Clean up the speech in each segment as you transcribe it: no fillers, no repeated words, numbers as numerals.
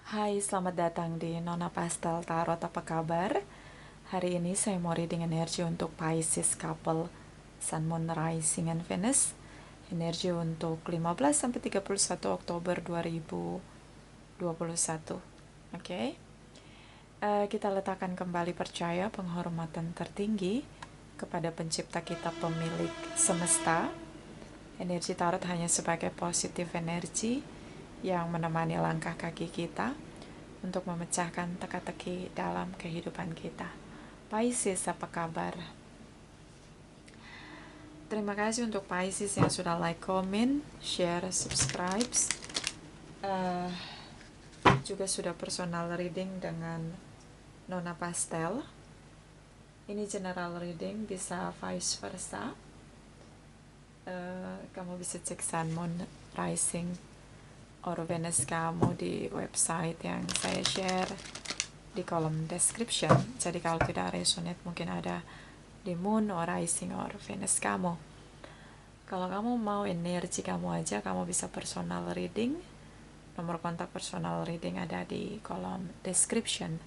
Hai, selamat datang di Nona Pastel Tarot. Apa kabar? Hari ini saya mau reading energi untuk Pisces couple Sun, Moon, Rising, and Venus. Energi untuk 15-31 Oktober 2021. Oke. Kita letakkan kembali percaya penghormatan tertinggi kepada pencipta kita, pemilik semesta. Energi tarot hanya sebagai positif energi yang menemani langkah kaki kita untuk memecahkan teka-teki dalam kehidupan kita. Pisces, apa kabar? Terima kasih untuk Pisces yang sudah like, comment, share, subscribe. Juga sudah personal reading dengan Nona Pastel. Ini general reading, bisa vice versa. Kamu bisa cek Sun, Moon, Rising, or Venus kamu di website yang saya share di kolom description. Jadi kalau tidak resonate mungkin ada di Moon or Rising or Venus kamu. Kalau kamu mau energi kamu aja, kamu bisa personal reading. Nomor kontak personal reading ada di kolom description.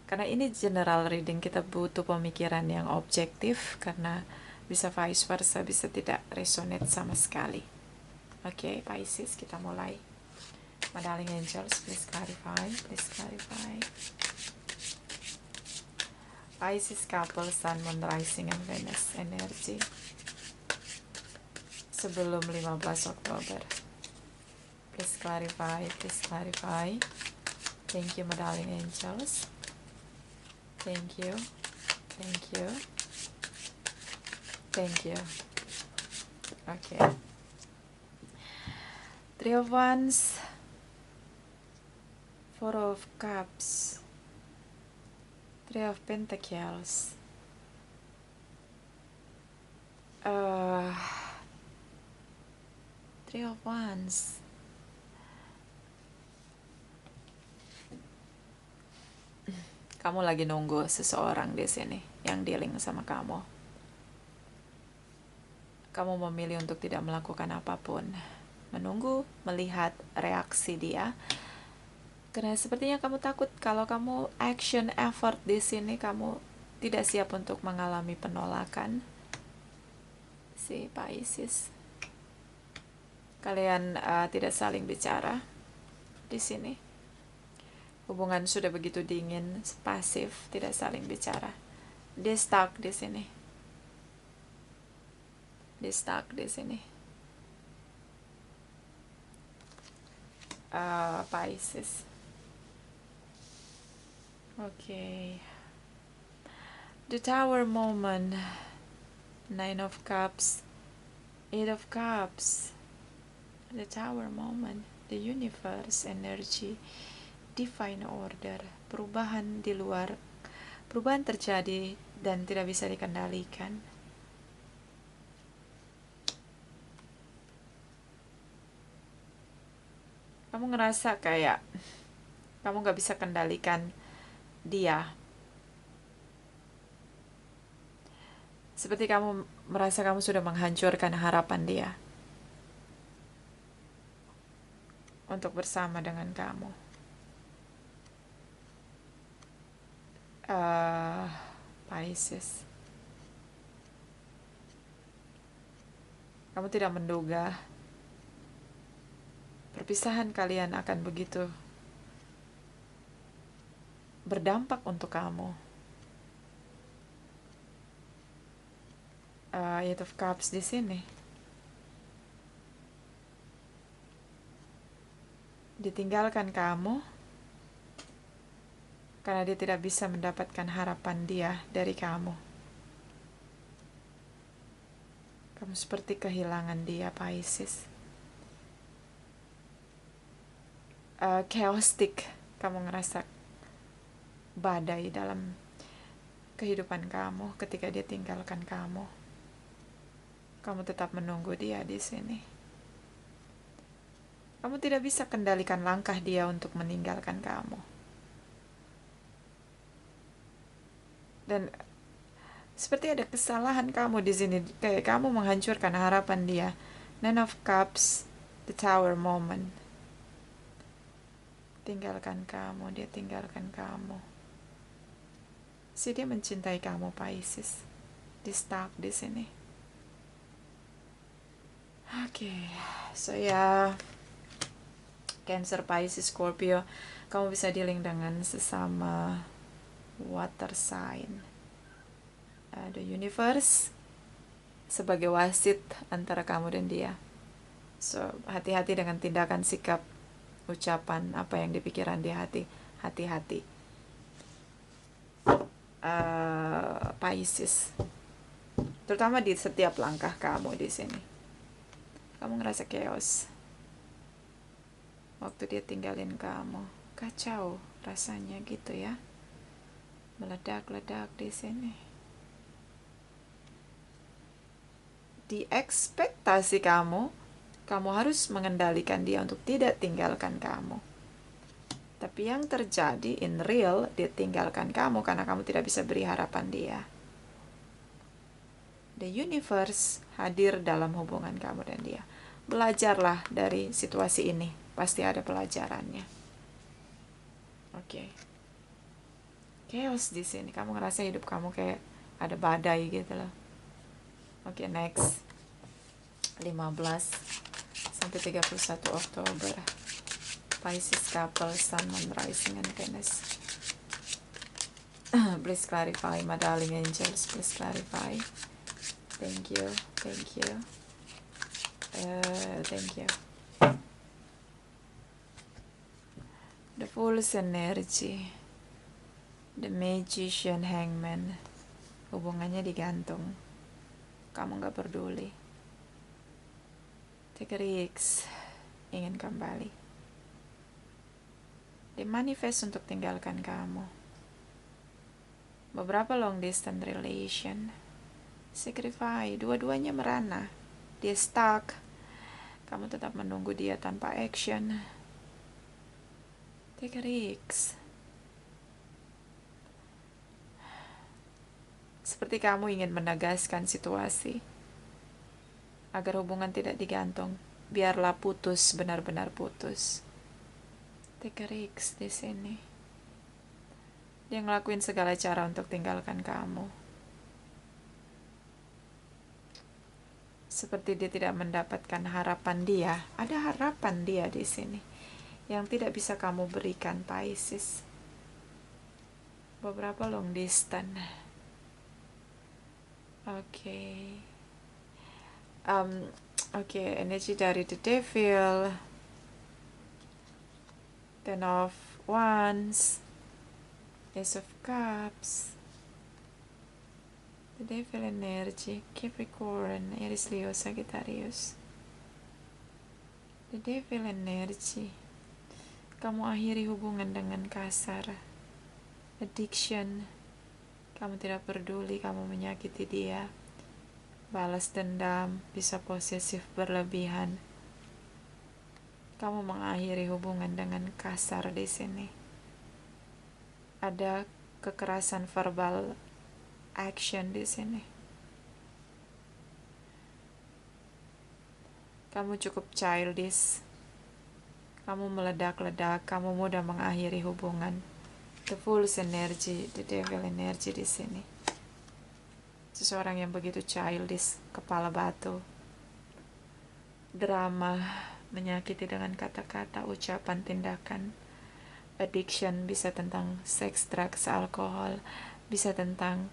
Karena ini general reading, kita butuh pemikiran yang objektif karena bisa vice versa, bisa tidak resonate sama sekali. Oke, Pisces, kita mulai. My darling angels, please clarify, please clarify. Pisces couple Sun, Moon, Rising, and Venus energi sebelum 15 Oktober. Please clarify, please clarify. Thank you, my darling angels. Thank you, thank you, thank you. Okay. Three of Wands, Four of Cups, Three of Pentacles, Three of Wands. Kamu lagi nunggu seseorang di sini yang dealing sama kamu. Kamu memilih untuk tidak melakukan apapun, menunggu, melihat reaksi dia. Karena sepertinya kamu takut kalau kamu action effort di sini, kamu tidak siap untuk mengalami penolakan. Si Pisces, kalian tidak saling bicara di sini. Hubungan sudah begitu dingin, pasif, tidak saling bicara. Dia stuck di sini. Dia stuck di sini. Pisces. Okay. The Tower moment. Nine of Cups. Eight of Cups. The Tower moment. The universe energy. Divine order. Perubahan di luar. Perubahan terjadi dan tidak bisa dikendalikan. Kamu ngerasa kayak kamu gak bisa kendalikan dia. Seperti kamu merasa kamu sudah menghancurkan harapan dia untuk bersama dengan kamu. Pisces, kamu tidak menduga perpisahan kalian akan begitu berdampak untuk kamu. Eight of Cups di sini. Ditinggalkan kamu karena dia tidak bisa mendapatkan harapan dia dari kamu. Kamu seperti kehilangan dia, Pisces. Chaotic, kamu ngerasa badai dalam kehidupan kamu ketika dia tinggalkan kamu. Kamu tetap menunggu dia di sini. Kamu tidak bisa kendalikan langkah dia untuk meninggalkan kamu. Dan seperti ada kesalahan kamu di sini, kayak kamu menghancurkan harapan dia. Nine of Cups, the Tower moment. tinggalkan kamu, dia tinggalkan kamu. Dia mencintai kamu, Pisces. Di stuck di sini. Oke, so ya, Cancer, Pisces, Scorpio, kamu bisa dealing dengan sesama water sign. The universe sebagai wasit antara kamu dan dia. So, hati-hati dengan tindakan, sikap, ucapan, apa yang di pikiran di hati. Hati-hati. Pisces. Terutama di setiap langkah kamu di sini. Kamu ngerasa chaos. Waktu dia tinggalin kamu. Kacau rasanya gitu ya. Meledak-ledak di sini. Di ekspektasi kamu harus mengendalikan dia untuk tidak tinggalkan kamu. Tapi yang terjadi in real, dia tinggalkan kamu karena kamu tidak bisa beri harapan dia. The universe hadir dalam hubungan kamu dan dia. Belajarlah dari situasi ini. Pasti ada pelajarannya. Oke. Chaos di sini. Kamu ngerasa hidup kamu kayak ada badai gitu loh. Oke, next. 15 sampai 31 Oktober. Pisces couple, Sun, Moon, Rising, and Venus. Please clarify, my darling angels. Please clarify. Thank you. Thank you. Thank you. The Fool's energy. The Magician, Hangman. Hubungannya digantung. Kamu gak peduli. Take a risk. Ingin kembali. Dia manifest untuk tinggalkan kamu. Beberapa long distance relation. Sacrifice. Dua-duanya merana. Dia stuck. Kamu tetap menunggu dia tanpa action. Take a risk. Seperti kamu ingin menegaskan situasi agar hubungan tidak digantung. Biarlah putus, benar-benar putus. Take a risk di sini. Dia ngelakuin segala cara untuk tinggalkan kamu. Seperti dia tidak mendapatkan harapan dia. Ada harapan dia di sini yang tidak bisa kamu berikan, Pisces. Beberapa long distance. Oke. Energi dari The Devil, Ten of Wands, Ace of Cups, The Devil energy, Capricorn, Aries, Leo, Sagittarius. The Devil energy. Kamu akhiri hubungan dengan kasar. Addiction. Kamu tidak peduli, kamu menyakiti dia. Balas dendam, bisa posesif berlebihan. Kamu mengakhiri hubungan dengan kasar di sini. Ada kekerasan verbal action di sini. Kamu cukup childish. Kamu meledak-ledak, kamu mudah mengakhiri hubungan. The Fool's energy, The Devil energy di sini. Seseorang yang begitu childish, kepala batu. Drama, menyakiti dengan kata-kata, ucapan, tindakan. Addiction bisa tentang seks, drugs, alkohol, bisa tentang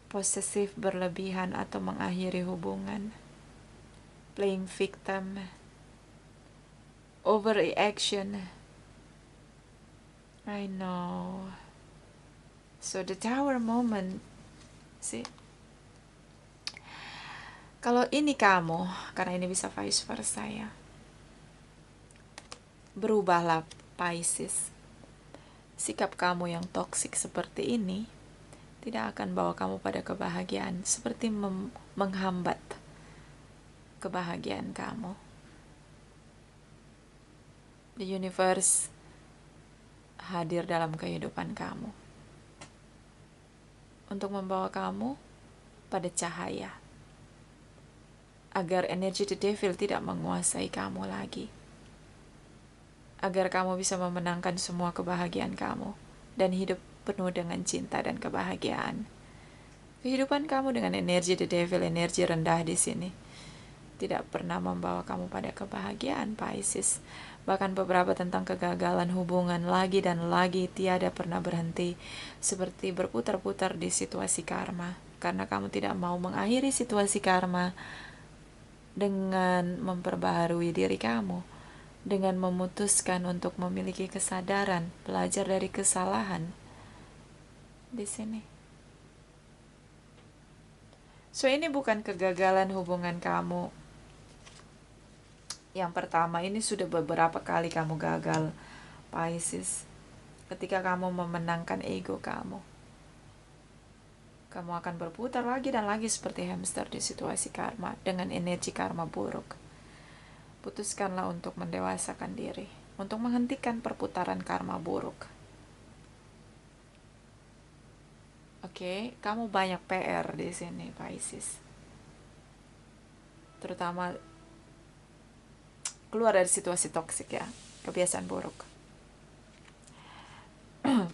posesif berlebihan atau mengakhiri hubungan. Playing victim, overreaction. I know. So the Tower moment. See? Kalau ini kamu, karena ini bisa vice versa ya. Berubahlah, Pisces. Sikap kamu yang toksik seperti ini tidak akan bawa kamu pada kebahagiaan, seperti menghambat kebahagiaan kamu. The universe hadir dalam kehidupan kamu untuk membawa kamu pada cahaya, agar energi The Devil tidak menguasai kamu lagi. agar kamu bisa memenangkan semua kebahagiaan kamu dan hidup penuh dengan cinta dan kebahagiaan. Kehidupan kamu dengan energi The Devil, energi rendah di sini, tidak pernah membawa kamu pada kebahagiaan, Pisces. Bahkan beberapa tentang kegagalan hubungan lagi dan lagi tiada pernah berhenti, seperti berputar-putar di situasi karma. Karena kamu tidak mau mengakhiri situasi karma dengan memperbaharui diri kamu, dengan memutuskan untuk memiliki kesadaran, belajar dari kesalahan di sini. So ini bukan kegagalan hubungan kamu yang pertama, ini sudah beberapa kali kamu gagal, Pisces. Ketika kamu memenangkan ego kamu akan berputar lagi dan lagi seperti hamster di situasi karma dengan energi karma buruk. Putuskanlah untuk mendewasakan diri, untuk menghentikan perputaran karma buruk. Oke, kamu banyak PR di sini, Pisces. Terutama keluar dari situasi toksik ya, kebiasaan buruk.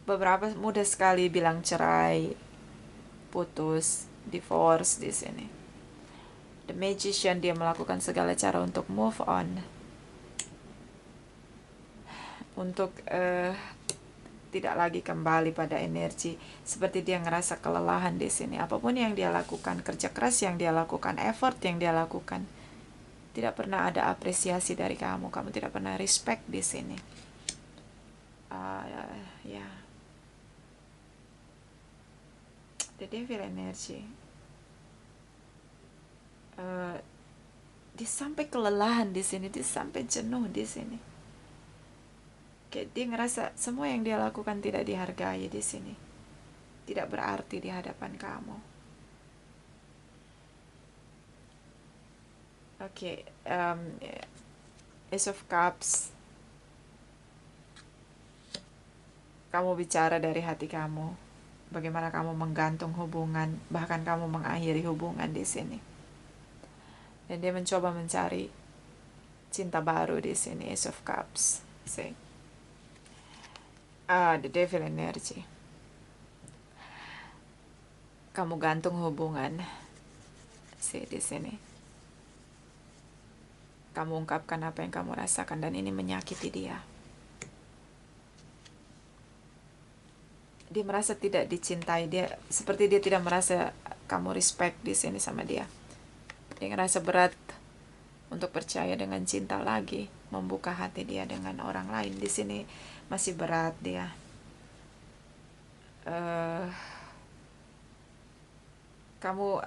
Beberapa mudah sekali bilang cerai, putus, divorce di sini. The Magician, dia melakukan segala cara untuk move on, untuk tidak lagi kembali pada energi seperti dia ngerasa kelelahan di sini. Apapun yang dia lakukan, kerja keras yang dia lakukan, effort yang dia lakukan, tidak pernah ada apresiasi dari kamu. Kamu tidak pernah respect di sini. Ya. The Devil energy. Dia sampai kelelahan di sini, dia sampai jenuh di sini. Kayak dia ngerasa semua yang dia lakukan tidak dihargai di sini, tidak berarti di hadapan kamu. Oke, Ace of Cups. Kamu bicara dari hati kamu, bagaimana kamu menggantung hubungan, bahkan kamu mengakhiri hubungan di sini. Dan dia mencoba mencari cinta baru di sini, Ace of Cups. See? The Devil energy. Kamu gantung hubungan. See, di sini. Kamu ungkapkan apa yang kamu rasakan dan ini menyakiti dia. Dia merasa tidak dicintai, dia seperti dia tidak merasa kamu respect di sini sama dia. Dia ngerasa berat untuk percaya dengan cinta lagi, membuka hati dia dengan orang lain di sini masih berat dia. Kamu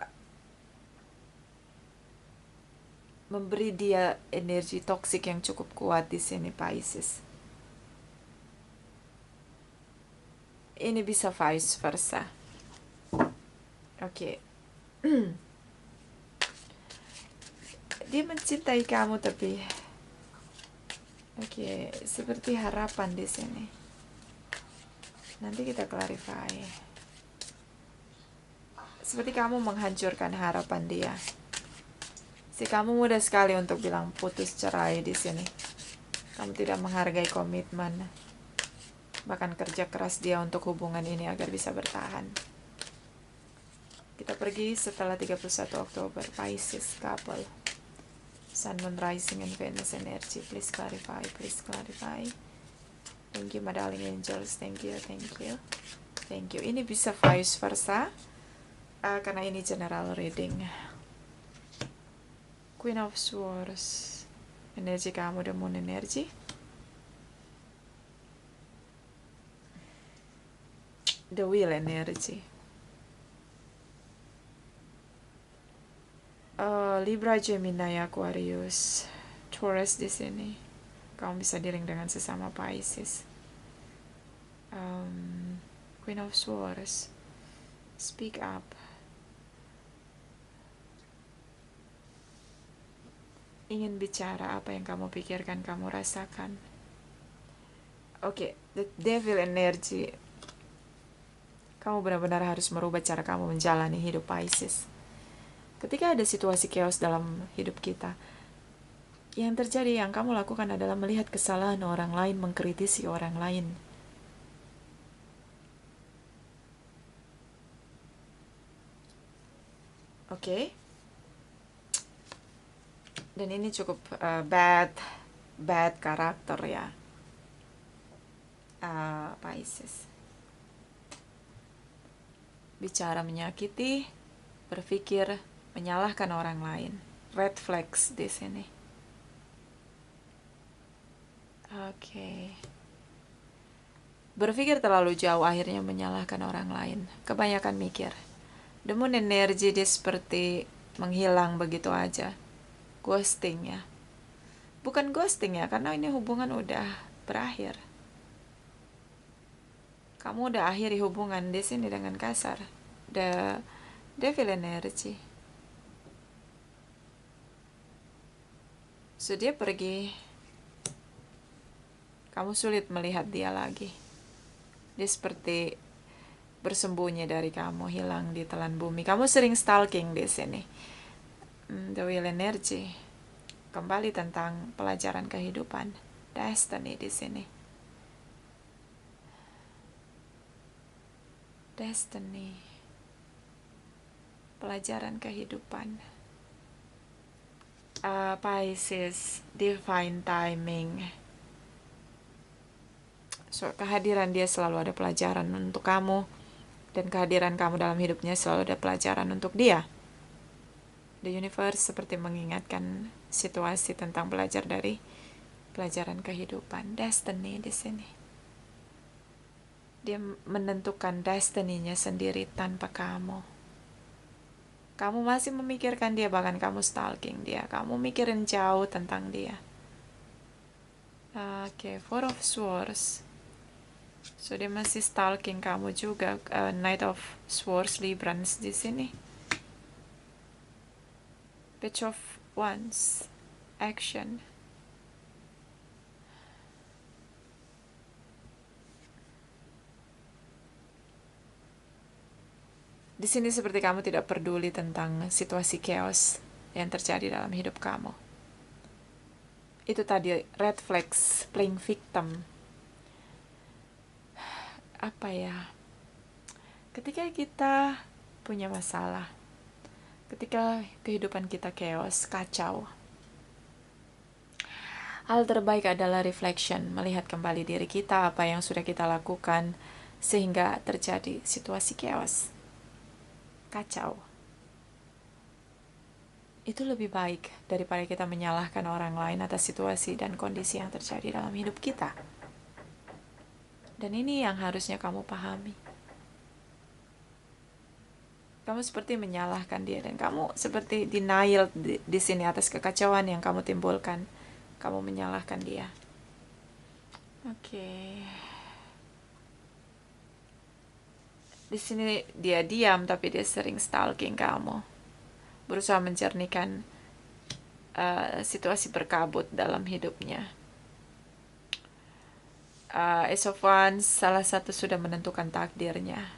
memberi dia energi toksik yang cukup kuat di sini, Pisces. Ini bisa vice versa. Oke. Dia mencintai kamu tapi seperti harapan di sini. Nanti kita clarify. Seperti kamu menghancurkan harapan dia. Kamu mudah sekali untuk bilang putus, cerai di sini. Kamu tidak menghargai komitmen, bahkan kerja keras dia untuk hubungan ini agar bisa bertahan. Kita pergi setelah 31 Oktober, Pisces couple. Sun, Moon, Rising, and Venus energy. Please clarify, please clarify. Thank you, my darling angels. Thank you, thank you. Thank you. Ini bisa vice versa, karena ini general reading. Queen of Swords. Energi kamu, the Moon energy. The Wheel energy. Libra, Gemini, Aquarius, Taurus di sini. Kamu bisa dealing dengan sesama Pisces. Queen of Swords. Speak up. Ingin bicara apa yang kamu pikirkan, kamu rasakan. Oke, the Devil energy. Kamu benar-benar harus merubah cara kamu menjalani hidup, Pisces. Ketika ada situasi chaos dalam hidup kita, Yang terjadi, yang kamu lakukan adalah melihat kesalahan orang lain, mengkritisi orang lain. Oke? Dan ini cukup bad karakter ya, Pisces. Bicara menyakiti, berpikir menyalahkan orang lain. Red flags di sini. Oke. Berpikir terlalu jauh, akhirnya menyalahkan orang lain. Kebanyakan mikir. Demun energi dia seperti menghilang begitu aja. Ghosting ya. Bukan ghosting ya, karena ini hubungan udah berakhir. Kamu udah akhiri hubungan di sini dengan kasar. The devil energy. So dia pergi. Kamu sulit melihat dia lagi. Dia seperti bersembunyi dari kamu, hilang di telan bumi. Kamu sering stalking di sini. The wheel energy. Kembali tentang pelajaran kehidupan. Destiny di sini. Destiny. Pelajaran kehidupan. Pisces, divine timing. So, kehadiran dia selalu ada pelajaran untuk kamu. Dan kehadiran kamu dalam hidupnya selalu ada pelajaran untuk dia. The universe seperti mengingatkan situasi tentang belajar dari pelajaran kehidupan. Destiny di sini. Dia menentukan destiny-nya sendiri tanpa kamu. Kamu masih memikirkan dia, bahkan kamu stalking dia. Kamu mikirin jauh tentang dia. Oke, Four of Swords. So dia masih stalking kamu juga. Knight of Swords, Librans di sini. Page of Wands. Action. Di sini seperti kamu tidak peduli tentang situasi chaos yang terjadi dalam hidup kamu. Itu tadi red flags, playing victim. Apa ya? Ketika kita punya masalah, ketika kehidupan kita chaos, kacau, hal terbaik adalah reflection, melihat kembali diri kita, apa yang sudah kita lakukan, sehingga terjadi situasi chaos. Kacau. Itu lebih baik daripada kita menyalahkan orang lain atas situasi dan kondisi yang terjadi dalam hidup kita. Dan ini yang harusnya kamu pahami. Kamu seperti menyalahkan dia dan kamu seperti denial di sini atas kekacauan yang kamu timbulkan. Kamu menyalahkan dia. Oke. Di sini dia diam tapi dia sering stalking kamu. Berusaha mencernihkan situasi berkabut dalam hidupnya. Ace of Wands, salah satu sudah menentukan takdirnya.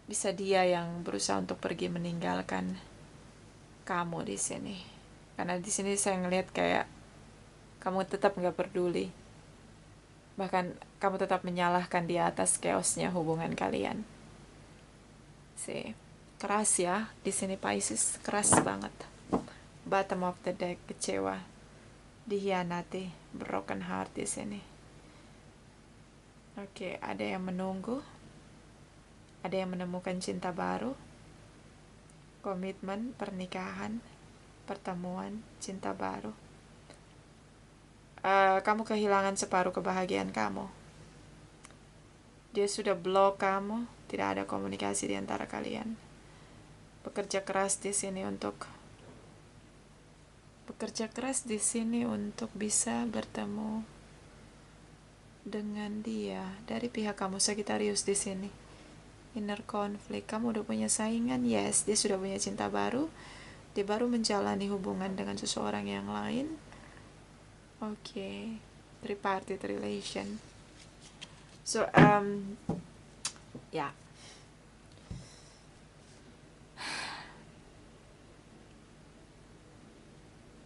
Bisa dia yang berusaha untuk pergi meninggalkan kamu di sini. Karena di sini saya ngelihat kayak kamu tetap nggak peduli. Bahkan kamu tetap menyalahkan dia atas chaosnya hubungan kalian. Keras ya di sini Pisces, keras banget. Bottom of the deck, kecewa, dihianati, broken heart di sini. Oke, ada yang menunggu, ada yang menemukan cinta baru, komitmen, pernikahan, pertemuan, cinta baru. Kamu kehilangan separuh kebahagiaan kamu. Dia sudah blok kamu, tidak ada komunikasi di antara kalian. Bekerja keras di sini untuk bisa bertemu dengan dia. Dari pihak kamu Sagittarius di sini. Inner conflict, kamu udah punya saingan, yes, dia sudah punya cinta baru. Dia baru menjalani hubungan dengan seseorang yang lain. Oke. Tripartite relation. So, ya.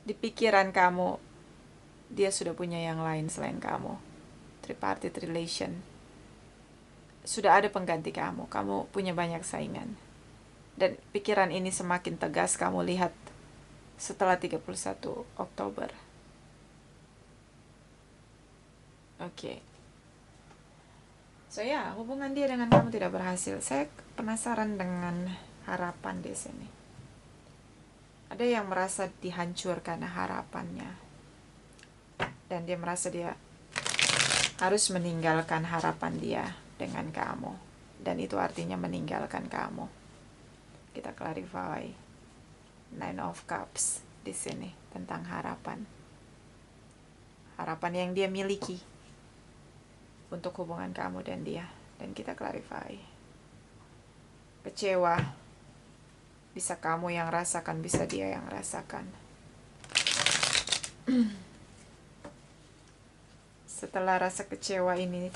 Di Di pikiran kamu, dia sudah punya yang lain selain kamu. Tripartite relation. Sudah ada pengganti kamu. Kamu punya banyak saingan. Dan pikiran ini semakin tegas kamu lihat setelah 31 Oktober. Oke. So ya, hubungan dia dengan kamu tidak berhasil. Saya penasaran dengan harapan di sini. Ada yang merasa dihancurkan harapannya. Dan dia merasa dia harus meninggalkan harapan dia dengan kamu. Dan itu artinya meninggalkan kamu. Kita clarify. Nine of Cups di sini tentang harapan. Harapan yang dia miliki untuk hubungan kamu dan dia. Dan kita clarify. Kecewa. Bisa kamu yang rasakan, bisa dia yang rasakan. Setelah rasa kecewa ini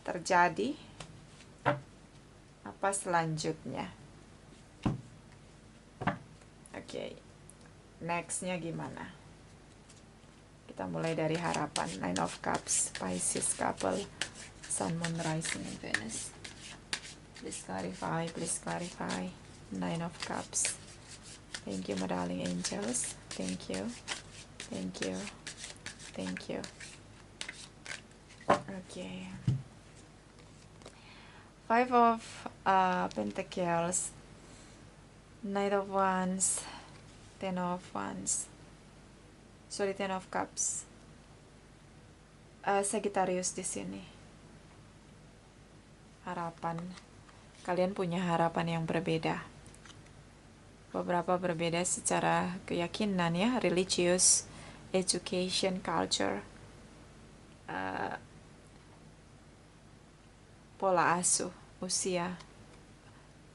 terjadi, apa selanjutnya? Oke. Nextnya gimana? Kita mulai dari harapan. Nine of Cups, Pisces couple, Sun, Moon, Rising, and Venus. Please clarify, please clarify. Nine of Cups. Thank you, my darling angels. Thank you. Thank you. Thank you. Okay. Five of Pentacles. Knight of Wands. Ten of Wands. Sorry, Ten of Cups. Sagittarius di sini. Harapan. Kalian punya harapan yang berbeda. Beberapa berbeda secara keyakinan ya, religious, education, culture, pola asuh, usia.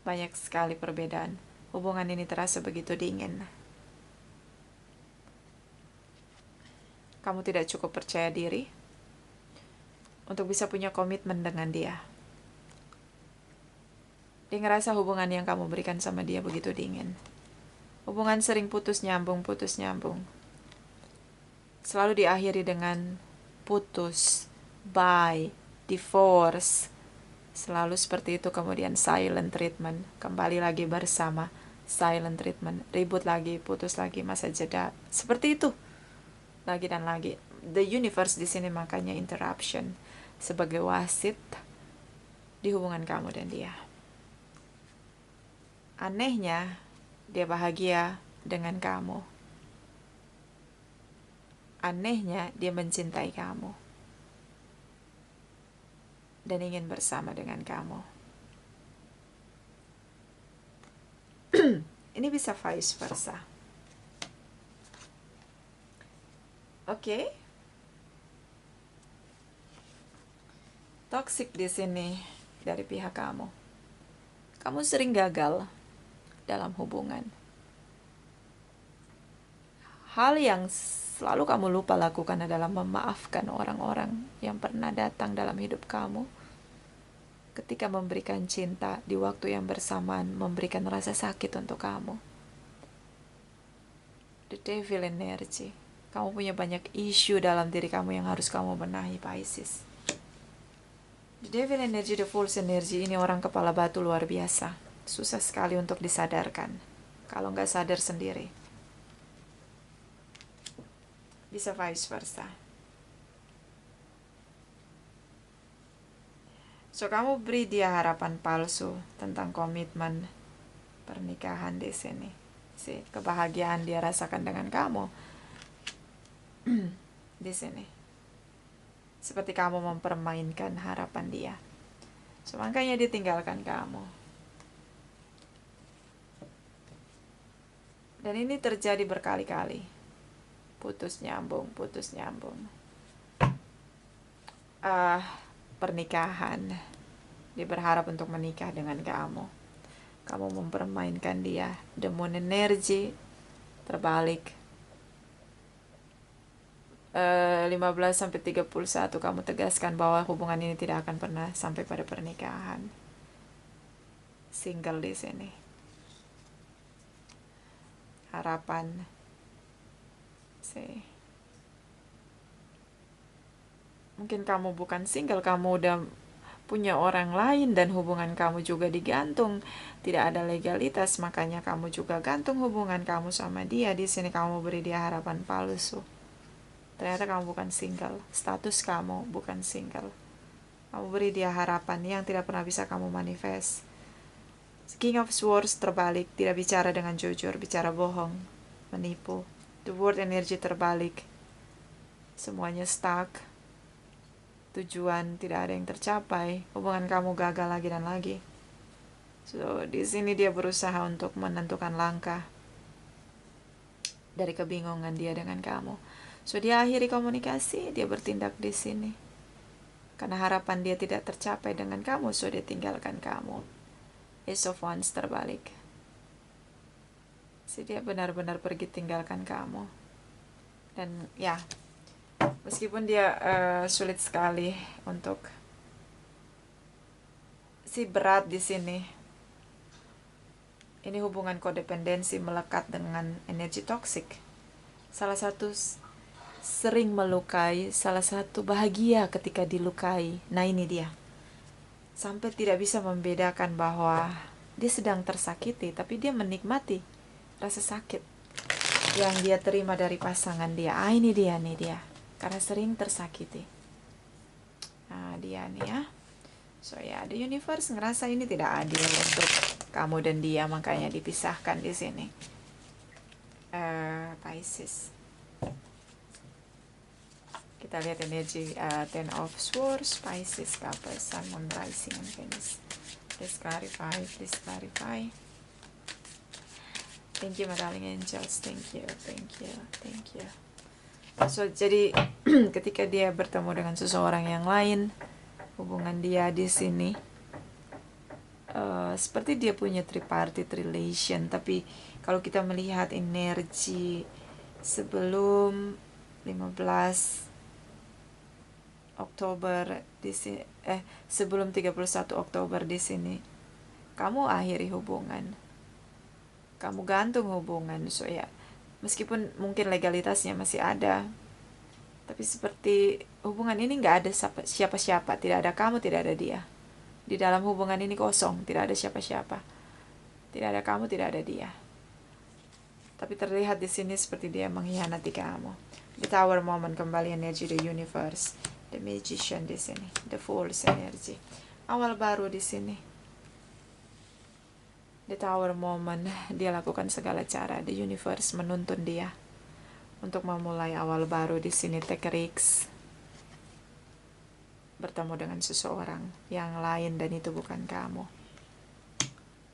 Banyak sekali perbedaan. Hubungan ini terasa begitu dingin. Kamu tidak cukup percaya diri untuk bisa punya komitmen dengan dia. Dia ngerasa hubungan yang kamu berikan sama dia begitu dingin. Hubungan sering putus nyambung. Selalu diakhiri dengan putus, bye, divorce. Selalu seperti itu, kemudian silent treatment. Kembali lagi bersama, silent treatment. Ribut lagi, putus lagi, masa jeda. Seperti itu. Lagi dan lagi. The universe di sini makanya interruption. Sebagai wasit di hubungan kamu dan dia. Anehnya, dia bahagia dengan kamu. Anehnya, dia mencintai kamu. Dan ingin bersama dengan kamu. Ini bisa vice versa. Oke. Toxic di sini dari pihak kamu. Kamu sering gagal dalam hubungan. Hal yang selalu kamu lupa lakukan adalah memaafkan orang-orang yang pernah datang dalam hidup kamu. Ketika memberikan cinta di waktu yang bersamaan, memberikan rasa sakit untuk kamu. The devil energy. Kamu punya banyak isu dalam diri kamu yang harus kamu benahi, Pisces. The devil energy, the false energy, ini orang kepala batu luar biasa. Susah sekali untuk disadarkan kalau nggak sadar sendiri. Bisa vice versa. So, kamu beri dia harapan palsu tentang komitmen pernikahan di sini. Kebahagiaan dia rasakan dengan kamu di sini. Seperti kamu mempermainkan harapan dia. So, makanya dia tinggalkan kamu. Dan ini terjadi berkali-kali. Putus nyambung. Pernikahan. Dia berharap untuk menikah dengan kamu. Kamu mempermainkan dia. The moon energy terbalik. 15-31 kamu tegaskan bahwa hubungan ini tidak akan pernah sampai pada pernikahan. Single di sini. Harapan See. Mungkin kamu bukan single, kamu udah punya orang lain dan hubungan kamu juga digantung, tidak ada legalitas, makanya kamu juga gantung hubungan kamu sama dia. Di sini kamu beri dia harapan palsu. Ternyata kamu bukan single, status kamu bukan single. Kamu beri dia harapan yang tidak pernah bisa kamu manifest. King of Swords terbalik, tidak bicara dengan jujur, bicara bohong, menipu. The World energi terbalik, semuanya stuck, tujuan tidak ada yang tercapai, hubungan kamu gagal lagi dan lagi. So, di sini dia berusaha untuk menentukan langkah dari kebingungan dia dengan kamu. So, dia akhiri komunikasi, dia bertindak di sini. Karena harapan dia tidak tercapai dengan kamu, so dia tinggalkan kamu. Ace of Wands terbalik. So, dia benar-benar pergi tinggalkan kamu. Dan ya, meskipun dia sulit sekali untuk berat di sini. Ini hubungan kodependensi melekat dengan energi toksik. Salah satu sering melukai, salah satu bahagia ketika dilukai. Nah, ini dia. Sampai tidak bisa membedakan bahwa dia sedang tersakiti, tapi dia menikmati rasa sakit yang dia terima dari pasangan dia. Ini dia, nih dia. Karena sering tersakiti. Nah, dia nih ya. So ya, the universe ngerasa ini tidak adil untuk kamu dan dia, makanya dipisahkan di sini. Pisces. Kita lihat energi Ten of Swords, Pisces, couple, Sun, Moon, Rising, and Venus. Please clarify, please clarify. Thank you, my darling angels. Thank you, thank you, thank you. So, jadi ketika dia bertemu dengan seseorang yang lain, hubungan dia di sini seperti dia punya tripartite relation, tapi kalau kita melihat energi sebelum 15 Oktober di sini, sebelum 31 Oktober di sini, kamu akhiri hubungan, kamu gantung hubungan. So ya, meskipun mungkin legalitasnya masih ada, tapi seperti hubungan ini nggak ada siapa-siapa, tidak ada kamu, tidak ada dia. Di dalam hubungan ini kosong, tidak ada siapa-siapa, tidak ada kamu, tidak ada dia. Tapi terlihat di sini seperti dia mengkhianati kamu. The Tower moment kembali energi the universe, the Magician di sini, the Fool's energy, awal baru di sini. The Tower moment, dia lakukan segala cara, the universe menuntun dia untuk memulai awal baru di sini. Take risks, bertemu dengan seseorang yang lain dan itu bukan kamu.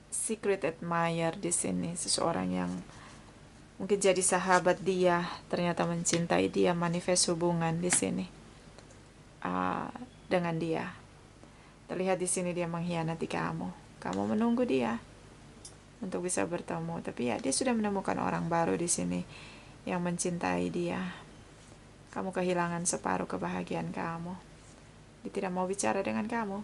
Secret admirer di sini, seseorang yang mungkin jadi sahabat dia, ternyata mencintai dia, manifest hubungan di sini dengan dia. Terlihat di sini dia mengkhianati kamu. Kamu menunggu dia untuk bisa bertemu, tapi ya dia sudah menemukan orang baru di sini yang mencintai dia. Kamu kehilangan separuh kebahagiaan kamu. Dia tidak mau bicara dengan kamu.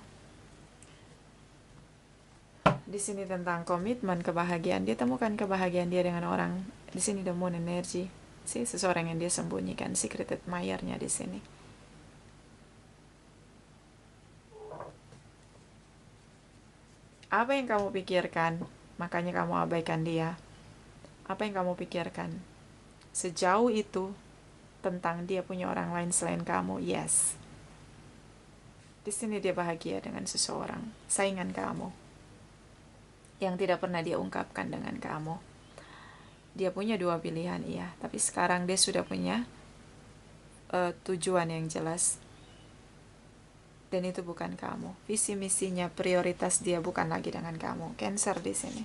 Di sini tentang komitmen, kebahagiaan. Dia temukan kebahagiaan dia dengan orang. Di sini the Moon energy. Seseorang yang dia sembunyikan, secret admirer-nya di sini. Apa yang kamu pikirkan? Makanya kamu abaikan dia. Apa yang kamu pikirkan? Sejauh itu tentang dia punya orang lain selain kamu? Yes. Di sini dia bahagia dengan seseorang, saingan kamu, yang tidak pernah dia ungkapkan dengan kamu. Dia punya dua pilihan, iya, tapi sekarang dia sudah punya tujuan yang jelas, dan itu bukan kamu. Visi misinya, prioritas dia bukan lagi dengan kamu. Cancer di sini.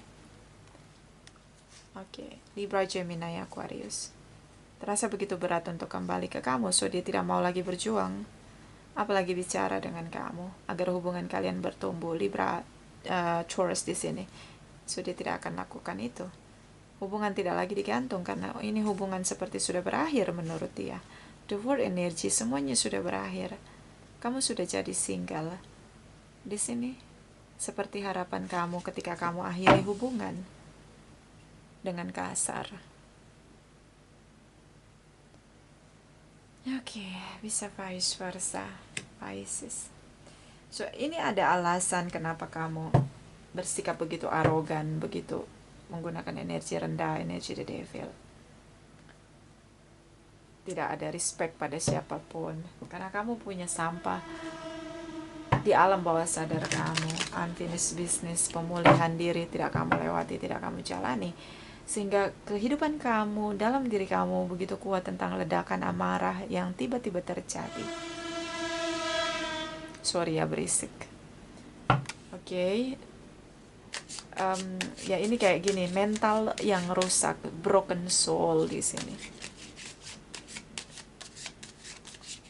Oke, Libra, Gemini, Aquarius. Terasa begitu berat untuk kembali ke kamu, so dia tidak mau lagi berjuang, apalagi bicara dengan kamu agar hubungan kalian bertumbuh. Libra, Taurus di sini, so dia tidak akan lakukan itu. Hubungan tidak lagi digantung karena ini hubungan seperti sudah berakhir menurut dia. The World energy, semuanya sudah berakhir. Kamu sudah jadi single di sini, seperti harapan kamu ketika kamu akhiri hubungan dengan kasar. Oke, bisa vice versa, Pisces. So, ini ada alasan kenapa kamu bersikap begitu arogan, begitu menggunakan energi rendah, energi the devil. Tidak ada respect pada siapapun. Karena kamu punya sampah di alam bawah sadar kamu. Unfinished business, pemulihan diri tidak kamu lewati, tidak kamu jalani. Sehingga kehidupan kamu, dalam diri kamu begitu kuat tentang ledakan amarah yang tiba-tiba terjadi. Sorry ya berisik. Oke. Ya ini kayak gini, mental yang rusak, broken soul di sini.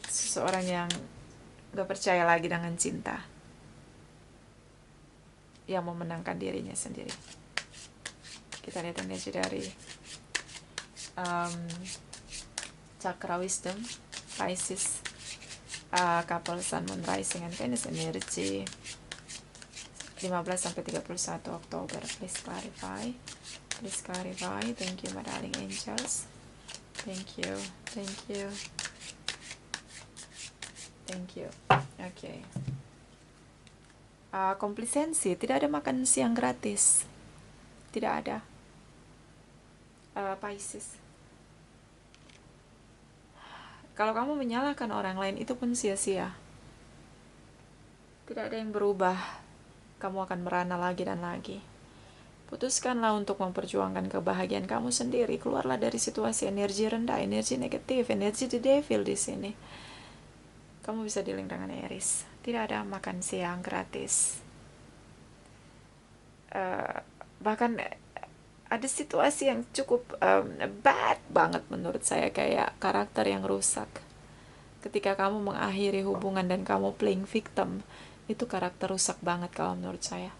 Seseorang yang gak percaya lagi dengan cinta, yang memenangkan dirinya sendiri. Kita lihat energi dari Chakra Wisdom, Pisces, couple Sun, Moon, Rising, and Venus energy 15-31 Oktober. Please clarify. Please clarify. Thank you, my darling angels. Thank you. Thank you. Thank you. Oke. Komplisensi, tidak ada makan siang gratis. Tidak ada. Pisces. Kalau kamu menyalahkan orang lain, itu pun sia-sia. Tidak ada yang berubah. Kamu akan merana lagi dan lagi. Putuskanlah untuk memperjuangkan kebahagiaan kamu sendiri. Keluarlah dari situasi energi rendah, energi negatif, energi the devil di sini. Kamu bisa dealing dengan Aries. Tidak ada makan siang gratis. Bahkan ada situasi yang cukup bad banget menurut saya, kayak karakter yang rusak. Ketika kamu mengakhiri hubungan dan kamu playing victim, itu karakter rusak banget kalau menurut saya.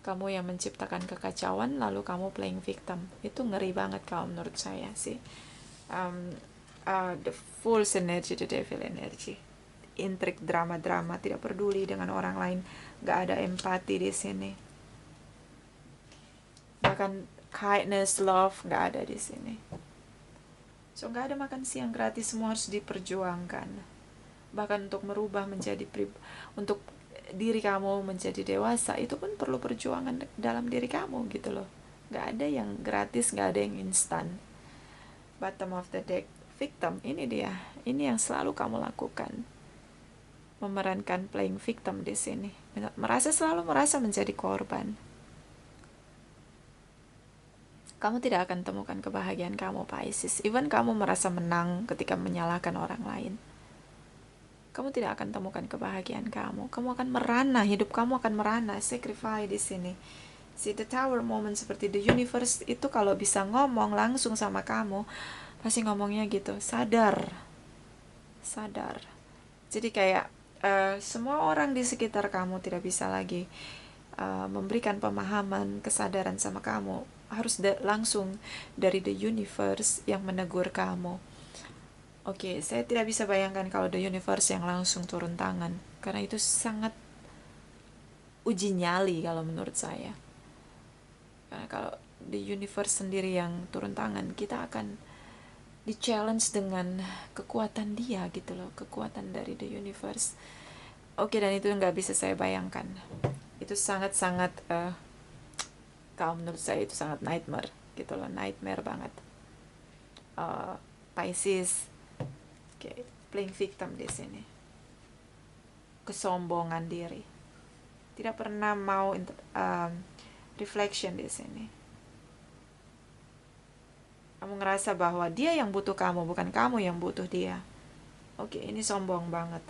Kamu yang menciptakan kekacauan, lalu kamu playing victim. Itu ngeri banget kalau menurut saya sih. The Fool's energy, the devil energy. Intrik, drama-drama, tidak peduli dengan orang lain. Gak ada empati di sini. Bahkan kindness, love, gak ada di sini. So, gak ada makan siang gratis, semua harus diperjuangkan. Bahkan untuk merubah menjadi untuk diri kamu menjadi dewasa, itu pun perlu perjuangan dalam diri kamu gitu loh. Gak ada yang gratis, gak ada yang instan. Bottom of the deck, victim, ini dia. Ini yang selalu kamu lakukan. Memerankan playing victim di sini. Selalu merasa menjadi korban. Kamu tidak akan temukan kebahagiaan kamu, Pisces. Even kamu merasa menang ketika menyalahkan orang lain, kamu tidak akan temukan kebahagiaan kamu. Kamu akan merana, hidup kamu akan merana, sacrifice di sini. See, the tower moment seperti the universe itu kalau bisa ngomong langsung sama kamu, pasti ngomongnya gitu, sadar. Jadi kayak semua orang di sekitar kamu tidak bisa lagi memberikan pemahaman, kesadaran sama kamu. Harus langsung dari the universe yang menegur kamu. Oke, saya tidak bisa bayangkan kalau the universe yang langsung turun tangan, karena itu sangat uji nyali kalau menurut saya. Karena kalau the universe sendiri yang turun tangan, kita akan di-challenge dengan kekuatan dia gitu loh, kekuatan dari the universe. Oke, dan itu nggak bisa saya bayangkan. Itu sangat-sangat, kalau menurut saya itu sangat nightmare gitu loh, nightmare banget. Pisces, playing victim di sini, kesombongan diri, tidak pernah mau reflection di sini. Kamu ngerasa bahwa dia yang butuh kamu, bukan kamu yang butuh dia. Oke, ini sombong banget.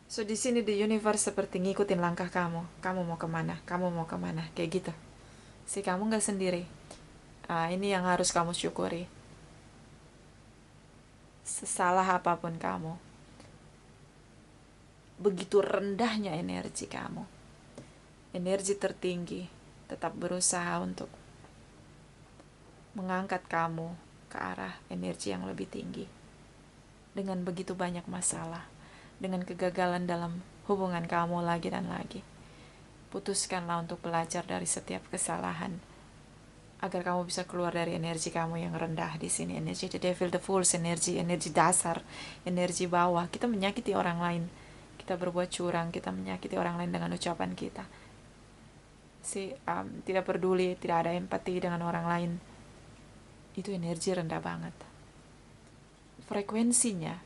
So di sini the universe seperti ngikutin langkah kamu. Kamu mau kemana? Kamu mau kemana? Kayak gitu. Si kamu nggak sendiri. Ini yang harus kamu syukuri. Sesalah apapun kamu, begitu rendahnya energi kamu, energi tertinggi tetap berusaha untuk mengangkat kamu ke arah energi yang lebih tinggi. Dengan begitu banyak masalah, dengan kegagalan dalam hubungan kamu lagi dan lagi, putuskanlah untuk belajar dari setiap kesalahan. agar kamu bisa keluar dari energi kamu yang rendah di sini, energi the devil, the fools, energi dasar, energi bawah. Kita menyakiti orang lain, kita berbuat curang, kita menyakiti orang lain dengan ucapan kita. Tidak peduli, tidak ada empati dengan orang lain. Itu energi rendah banget. Frekuensinya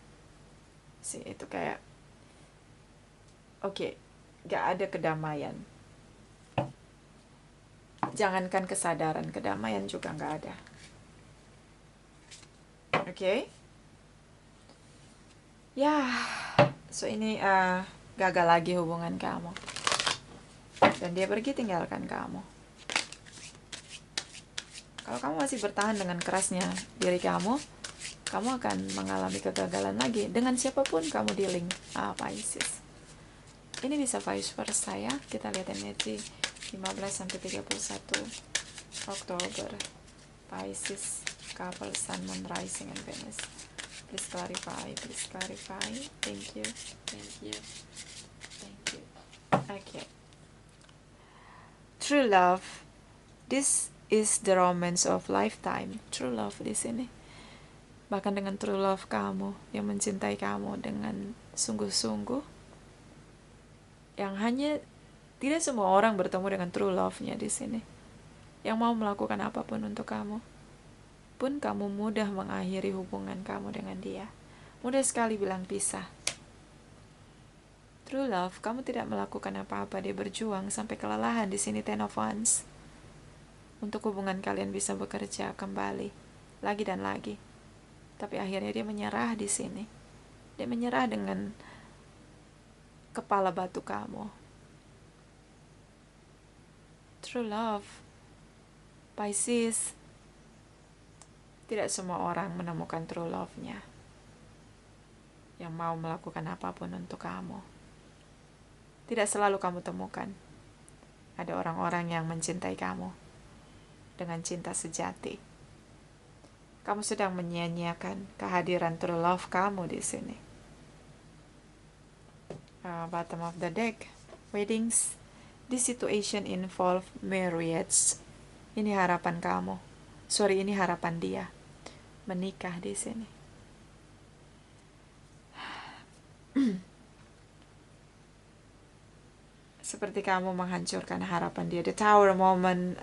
itu kayak gak ada kedamaian. Jangankan kesadaran, kedamaian juga gak ada. So ini gagal lagi hubungan kamu, dan dia pergi tinggalkan kamu. Kalau kamu masih bertahan dengan kerasnya diri kamu akan mengalami kegagalan lagi dengan siapapun kamu dealing. Pisces. Ini bisa vice versa ya. Kita lihat energi 15-31 Oktober. Pisces, couple, Sun, Moon, Rising, and Venus. Please clarify. Thank you. Okay. True love. This is the romance of lifetime. True love di sini. Bahkan dengan true love kamu yang mencintai kamu dengan sungguh-sungguh, yang hanya tidak semua orang bertemu dengan true love-nya di sini, yang mau melakukan apapun untuk kamu. Pun kamu mudah mengakhiri hubungan kamu dengan dia, mudah sekali bilang pisah. True love, kamu tidak melakukan apa-apa, dia berjuang sampai kelelahan di sini. Ten of Wands, untuk hubungan kalian bisa bekerja kembali lagi dan lagi. Tapi akhirnya dia menyerah di sini. Dia menyerah dengan kepala batu kamu. True love, Pisces, tidak semua orang menemukan true love-nya yang mau melakukan apapun untuk kamu. Tidak selalu kamu temukan. Ada orang-orang yang mencintai kamu dengan cinta sejati. Kamu sedang menyia-nyiakan kehadiran true love kamu di sini. Bottom of the deck, weddings. This situation involve marriage. Ini harapan kamu. Ini harapan dia. Menikah di sini. Seperti kamu menghancurkan harapan dia. The Tower moment.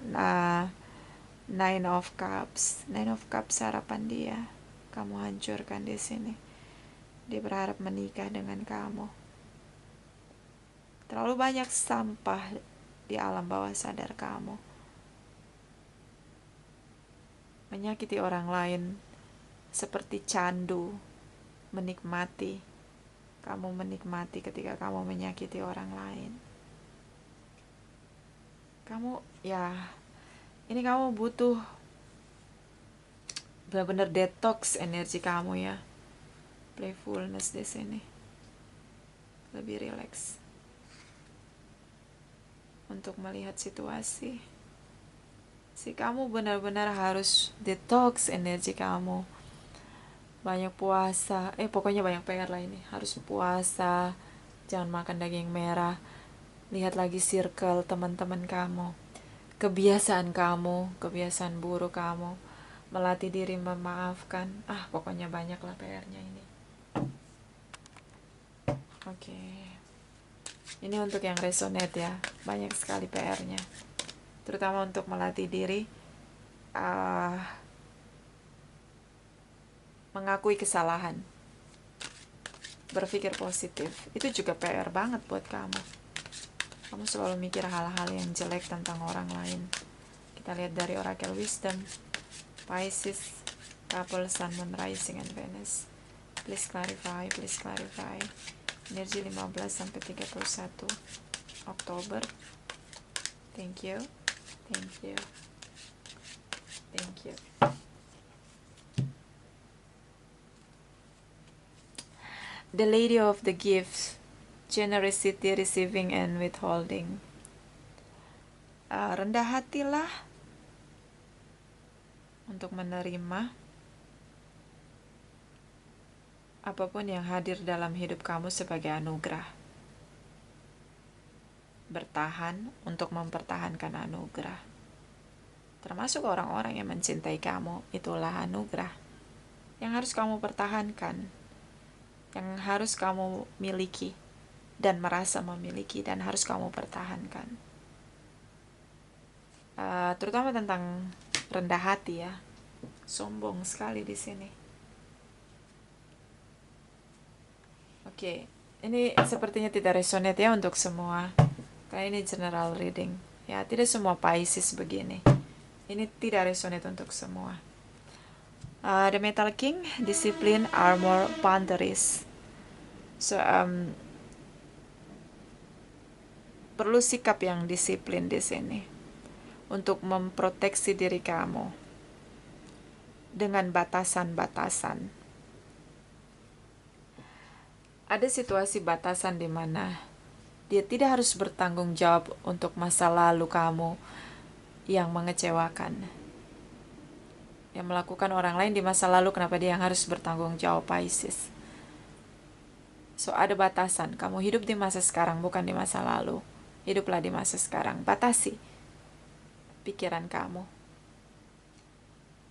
Nine of Cups harapan dia kamu hancurkan di sini. Dia berharap menikah dengan kamu. Terlalu banyak sampah di alam bawah sadar kamu. Menyakiti orang lain seperti candu, menikmati. Kamu menikmati ketika kamu menyakiti orang lain. Ini kamu butuh benar-benar detox energi kamu ya. Playfulness di sini. Lebih relax untuk melihat situasi. Kamu benar-benar harus detox energi kamu. Banyak puasa. Pokoknya banyak PR lah ini. Harus puasa. Jangan makan daging merah. Lihat lagi circle teman-teman kamu. Kebiasaan kamu, kebiasaan buruk kamu, melatih diri memaafkan. Pokoknya banyak lah PR-nya ini. Ini untuk yang resonate ya, banyak sekali PR-nya. Terutama untuk melatih diri mengakui kesalahan, berpikir positif. Itu juga PR banget buat kamu. Kamu selalu mikir hal-hal yang jelek tentang orang lain. Kita lihat dari Oracle Wisdom. Pisces, couple, Sun, Moon, Rising, and Venus. Please clarify. Energi 15-31 Oktober. Thank you. The Lady of the Gifts. Generosity, receiving, and withholding. Rendah hatilah untuk menerima apapun yang hadir dalam hidup kamu sebagai anugerah. Bertahan untuk mempertahankan anugerah. termasuk orang-orang yang mencintai kamu. Itulah anugerah yang harus kamu pertahankan, yang harus kamu miliki dan merasa memiliki, dan harus kamu pertahankan. Terutama tentang rendah hati ya, sombong sekali di sini. Oke, ini sepertinya tidak resonate ya untuk semua. Karena ini general reading. Ya, tidak semua Pisces begini. Ini tidak resonate untuk semua. The Metal King, Discipline, Armor, Boundaries. So, perlu sikap yang disiplin di sini untuk memproteksi diri kamu dengan batasan-batasan. Ada situasi batasan di mana dia tidak harus bertanggung jawab untuk masa lalu kamu yang mengecewakan. Yang melakukan orang lain di masa lalu, kenapa dia yang harus bertanggung jawab, Pisces? So, ada batasan. Kamu hidup di masa sekarang, bukan di masa lalu. Hiduplah di masa sekarang. Batasi pikiran kamu.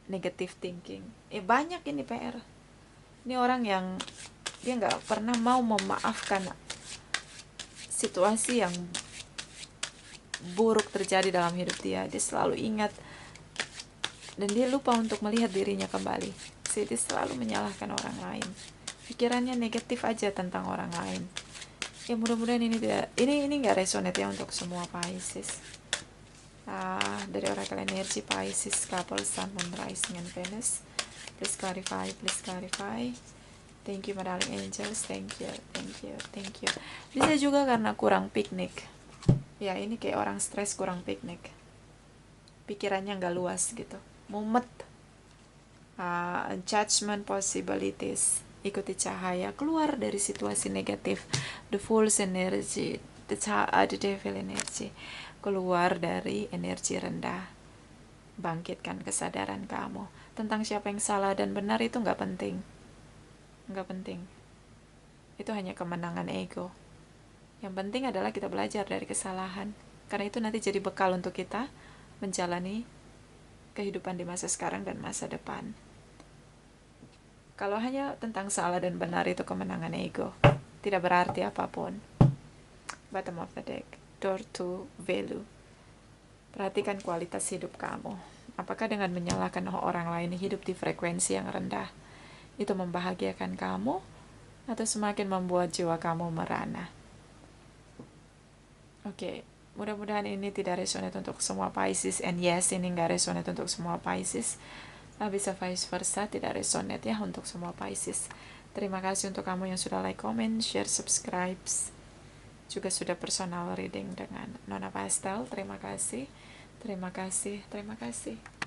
Negative thinking. Banyak ini PR. Ini orang yang dia nggak pernah mau memaafkan situasi yang buruk terjadi dalam hidup dia. Dia selalu ingat dan dia lupa untuk melihat dirinya kembali. Jadi dia selalu menyalahkan orang lain. Pikirannya negatif aja tentang orang lain. Ya mudah-mudahan ini tidak, ini nggak resonate ya untuk semua Pisces. Dari oracle energi Pisces, couple, Sun, Moon, Rising, and Venus. Please clarify, please clarify. Thank you, my darling angels. Thank you, thank you, thank you. Bisa juga karena kurang piknik. Ya, ini kayak orang stres kurang piknik. Pikirannya nggak luas gitu. Mumet. Judgment possibilities. Ikuti cahaya. Keluar dari situasi negatif. The Fool's energy. The Devil energy. Keluar dari energi rendah. Bangkitkan kesadaran kamu. Tentang siapa yang salah dan benar itu nggak penting. Nggak penting. Itu hanya kemenangan ego. Yang penting adalah kita belajar dari kesalahan. Karena itu nanti jadi bekal untuk kita menjalani kehidupan di masa sekarang dan masa depan. Kalau hanya tentang salah dan benar itu kemenangan ego, tidak berarti apapun. Bottom of the deck. Door to value. Perhatikan kualitas hidup kamu. Apakah dengan menyalahkan orang lain hidup di frekuensi yang rendah itu membahagiakan kamu atau semakin membuat jiwa kamu merana? Oke, mudah-mudahan ini tidak resonate untuk semua Pisces. And yes, ini nggak resonate untuk semua Pisces. Bisa vice versa, tidak resonate ya untuk semua Pisces. Terima kasih untuk kamu yang sudah like, comment, share, subscribe. Juga sudah personal reading dengan Nona Pastel. Terima kasih, terima kasih, terima kasih.